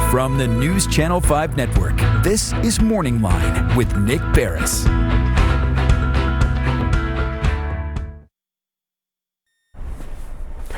From the News Channel 5 Network, this is Morning Line with Nick Barris.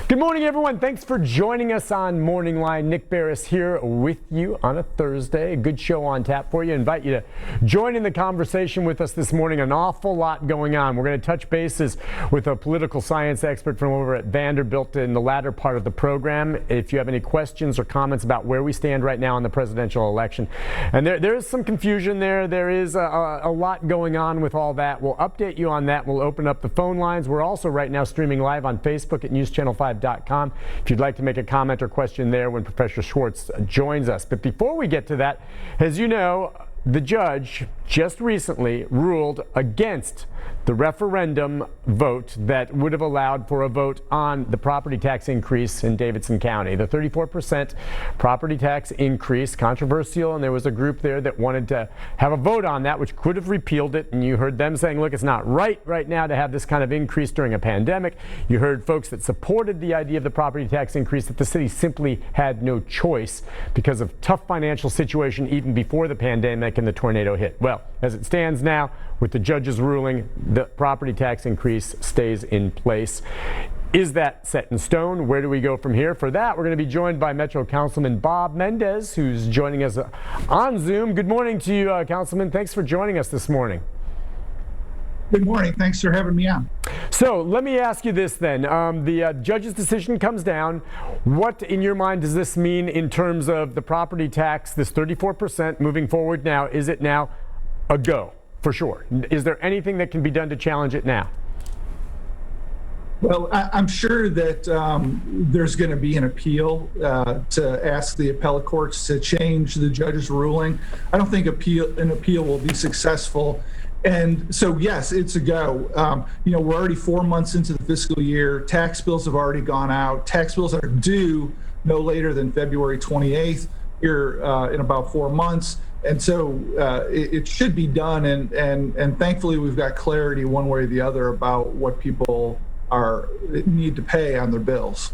Good morning, everyone. Thanks for joining us on Morning Line. Nick Barris here with you on a Thursday. A good show on tap for you. I invite you to join in the conversation with us this morning. An awful lot going on. We're going to touch bases with a political science expert from over at Vanderbilt in the latter part of the program. If you have any questions or comments about where we stand right now in the presidential election. And there is some confusion there. There is a lot going on with all that. We'll update you on that. We'll open up the phone lines. We're also right now streaming live on Facebook at newschannel5.com. If you'd like to make a comment or question there when Professor Schwartz joins us. But before we get to that, as you know, the judge just recently ruled against the referendum vote that would have allowed for a vote on the property tax increase in Davidson County. The 34% property tax increase, controversial, and there was a group there that wanted to have a vote on that, which could have repealed it. And you heard them saying, look, it's not right now to have this kind of increase during a pandemic. You heard folks that supported the idea of the property tax increase, that the city simply had no choice because of tough financial situation even before the pandemic and the tornado hit. Well, as it stands now, with the judge's ruling, the property tax increase stays in place. Is that set in stone? Where do we go from here? For that, we're going to be joined by Metro Councilman Bob Mendes, who's joining us on Zoom. Good morning to you, Councilman. Thanks for joining us this morning. Good morning. Thanks for having me on. So let me ask you this then. The judge's decision comes down. What, in your mind, does this mean in terms of the property tax, this 34% moving forward now? Is it now a go, for sure? Is there anything that can be done to challenge it now? Well, I'm sure that there's going to be an appeal to ask the appellate courts to change the judge's ruling. I don't think an appeal will be successful. And so, yes, it's a go. We're already 4 months into the fiscal year. Tax bills have already gone out. Tax bills are due no later than February 28th here in about 4 months. And so it should be done. And thankfully, we've got clarity one way or the other about what people need to pay on their bills.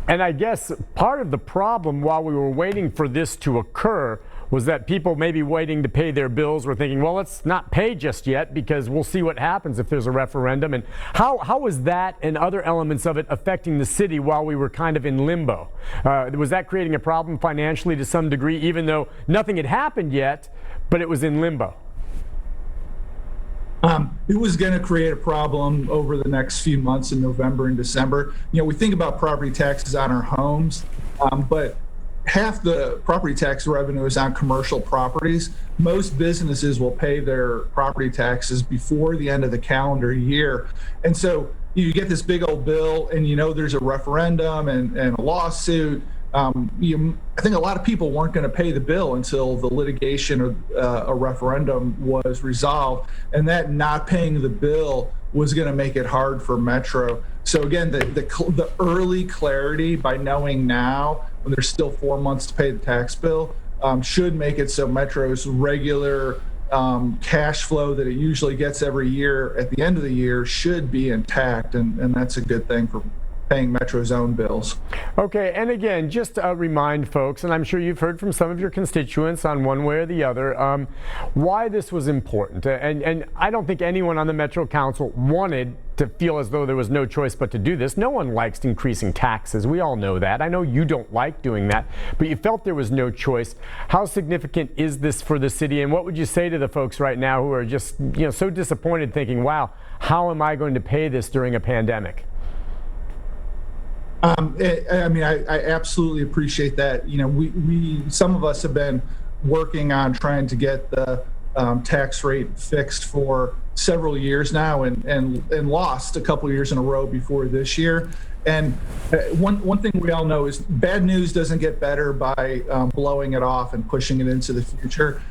And I guess part of the problem while we were waiting for this to occur was that people maybe waiting to pay their bills were thinking, well, let's not pay just yet because we'll see what happens if there's a referendum. And how was that and other elements of it affecting the city while we were kind of in limbo? Was that creating a problem financially to some degree, even though nothing had happened yet, but it was in limbo? It was going to create a problem over the next few months in November and December. We think about property taxes on our homes, but half the property tax revenue is on commercial properties. Most businesses will pay their property taxes before the end of the calendar year. And so you get this big old bill and there's a referendum and a lawsuit. I think a lot of people weren't going to pay the bill until the litigation or a referendum was resolved, and that not paying the bill was going to make it hard for Metro. So again, the early clarity by knowing now, when there's still 4 months to pay the tax bill, should make it so Metro's regular cash flow that it usually gets every year at the end of the year should be intact, and that's a good thing for paying Metro's own bills. Okay, and again, just remind folks, and I'm sure you've heard from some of your constituents on one way or the other, why this was important. And I don't think anyone on the Metro Council wanted to feel as though there was no choice but to do this. No one likes increasing taxes. We all know that. I know you don't like doing that, but you felt there was no choice. How significant is this for the city? And what would you say to the folks right now who are just so disappointed thinking, wow, how am I going to pay this during a pandemic? I absolutely appreciate that. We some of us have been working on trying to get the tax rate fixed for several years now, and lost a couple of years in a row before this year. And one thing we all know is bad news doesn't get better by blowing it off and pushing it into the future.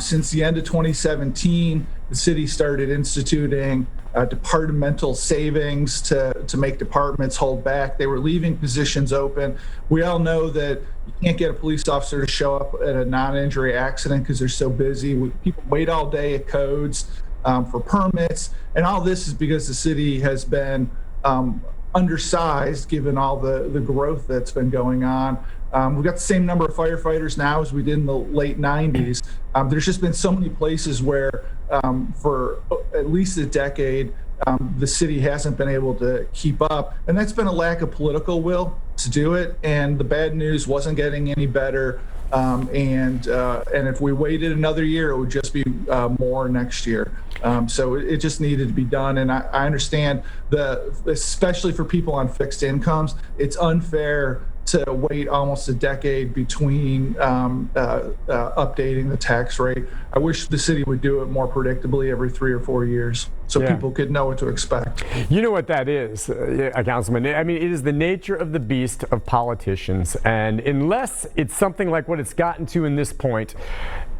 Since the end of 2017, the city started instituting departmental savings to make departments hold back. They were leaving positions open. We all know that you can't get a police officer to show up at a non-injury accident because they're so busy. People wait all day at codes for permits. And all this is because the city has been undersized given all the growth that's been going on. We've got the same number of firefighters now as we did in the late 90s. There's just been so many places where for at least a decade, the city hasn't been able to keep up. And that's been a lack of political will to do it. And the bad news wasn't getting any better. And if we waited another year, it would just be more next year. So it just needed to be done. And I understand especially for people on fixed incomes, it's unfair to wait almost a decade between updating the tax rate. I wish the city would do it more predictably every 3 or 4 years so people could know what to expect. You know what that is, Councilman? I mean, it is the nature of the beast of politicians. And unless it's something like what it's gotten to in this point,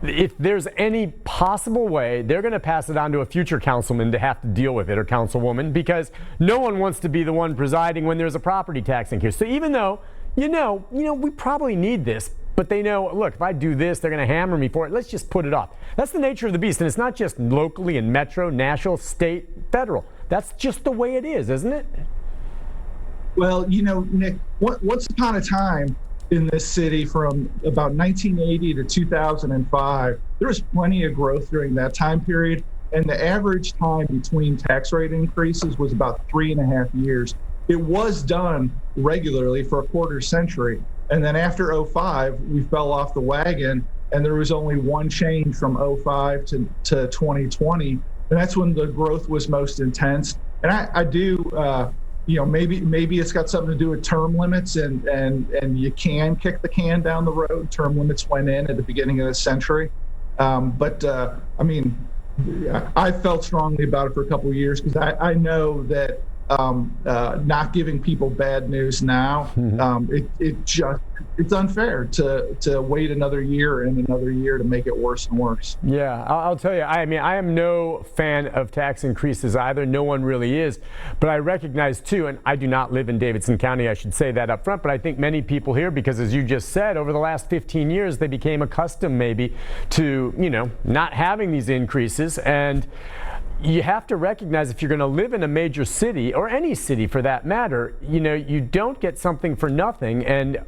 if there's any possible way, they're going to pass it on to a future councilman to have to deal with it, or councilwoman, because no one wants to be the one presiding when there's a property tax increase. So even though you know, we probably need this, but they know, look, if I do this, they're going to hammer me for it. Let's just put it off. That's the nature of the beast. And it's not just locally and metro, national, state, federal. That's just the way it is, isn't it? Well, Nick, once upon a time in this city from about 1980 to 2005, there was plenty of growth during that time period. And the average time between tax rate increases was about 3.5 years. It was done regularly for a quarter century. And then after 05, we fell off the wagon, and there was only one change from 05 to 2020. And that's when the growth was most intense. And I do, maybe it's got something to do with term limits, and you can kick the can down the road. Term limits went in at the beginning of the century. I felt strongly about it for a couple of years because I know that not giving people bad news now, it's unfair to wait another year and another year to make it worse and worse. Yeah, I'll tell you, I am no fan of tax increases either. No one really is. But I recognize too, and I do not live in Davidson County, I should say that up front, but I think many people here, because as you just said, over the last 15 years, they became accustomed maybe to, not having these increases. And you have to recognize if you're going to live in a major city, or any city for that matter, you don't get something for nothing. And,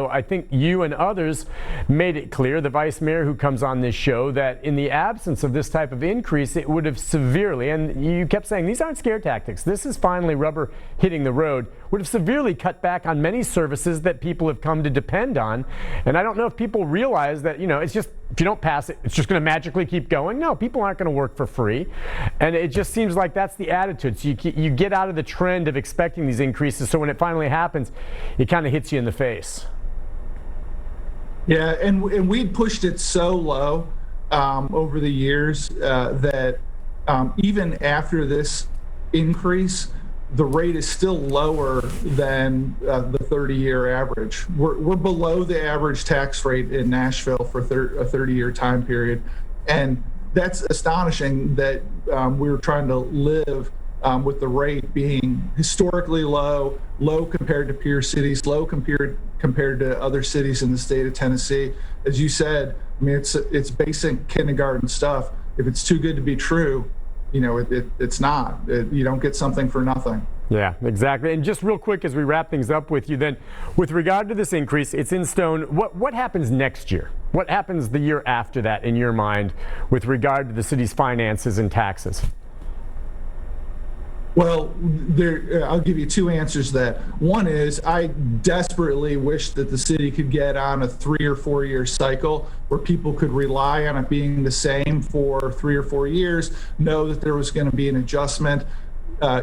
I think you and others made it clear, the vice mayor who comes on this show, that in the absence of this type of increase, it would have severely, and you kept saying these aren't scare tactics, this is finally rubber hitting the road, would have severely cut back on many services that people have come to depend on. And I don't know if people realize that, it's just, if you don't pass it, it's just going to magically keep going. No, people aren't going to work for free. And it just seems like that's the attitude. So you get out of the trend of expecting these increases. So when it finally happens, it kind of hits you in the face. Yeah, and we'd pushed it so low over the years that even after this increase, the rate is still lower than the 30-year average. We're below the average tax rate in Nashville for a 30-year time period. And that's astonishing that we were trying to live with the rate being historically low compared to peer cities, low compared to other cities in the state of Tennessee. As you said, it's basic kindergarten stuff. If it's too good to be true, it's not. You don't get something for nothing. Yeah, exactly. And just real quick as we wrap things up with you then, with regard to this increase, it's in stone. What happens next year? What happens the year after that in your mind with regard to the city's finances and taxes? Well, I'll give you two answers to that. One is I desperately wish that the city could get on a 3 or 4 year cycle where people could rely on it being the same for 3 or 4 years, know that there was going to be an adjustment.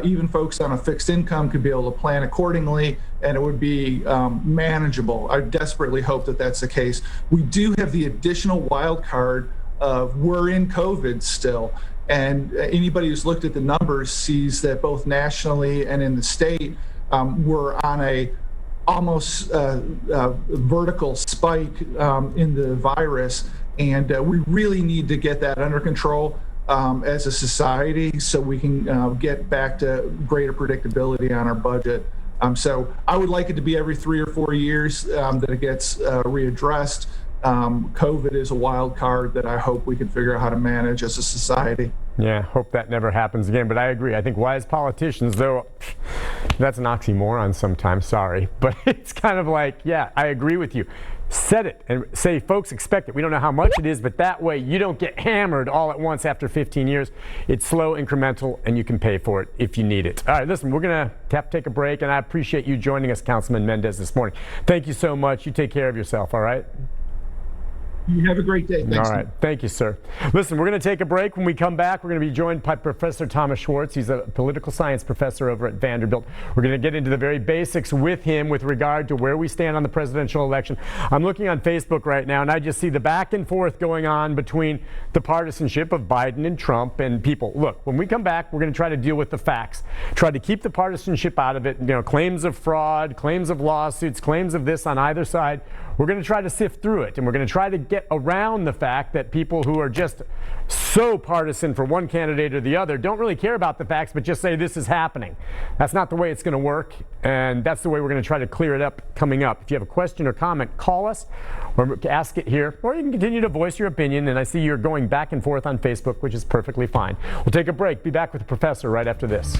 Even folks on a fixed income could be able to plan accordingly, and it would be manageable. I desperately hope that that's the case. We do have the additional wild card of we're in COVID still. And anybody who's looked at the numbers sees that both nationally and in the state, we're on a almost vertical spike in the virus. And we really need to get that under control as a society so we can get back to greater predictability on our budget. So I would like it to be every 3 or 4 years that it gets readdressed. COVID is a wild card that I hope we can figure out how to manage as a society. Yeah, hope that never happens again. But I agree. I think wise politicians, though, That's an oxymoron sometimes, sorry. But it's kind of like, yeah, I agree with you. Set it and say, folks, expect it. We don't know how much it is, but that way you don't get hammered all at once after 15 years. It's slow, incremental, and you can pay for it if you need it. All right, listen, we're going to have to take a break, and I appreciate you joining us, Councilman Mendes, this morning. Thank you so much. You take care of yourself, all right? You have a great day. Thanks. All right. Thank you, sir. Listen, we're going to take a break. When we come back, we're going to be joined by Professor Thomas Schwartz. He's a political science professor over at Vanderbilt. We're going to get into the very basics with him with regard to where we stand on the presidential election. I'm looking on Facebook right now, and I just see the back and forth going on between the partisanship of Biden and Trump and people. Look, when we come back, we're going to try to deal with the facts, try to keep the partisanship out of it. You know, claims of fraud, claims of lawsuits, claims of this on either side. We're going to try to sift through it, and we're going to try to get around the fact that people who are just so partisan for one candidate or the other don't really care about the facts, but just say this is happening. That's not the way it's going to work, and that's the way we're going to try to clear it up coming up. If you have a question or comment, call us or ask it here, or you can continue to voice your opinion, and I see you're going back and forth on Facebook, which is perfectly fine. We'll take a break. Be back with the professor right after this.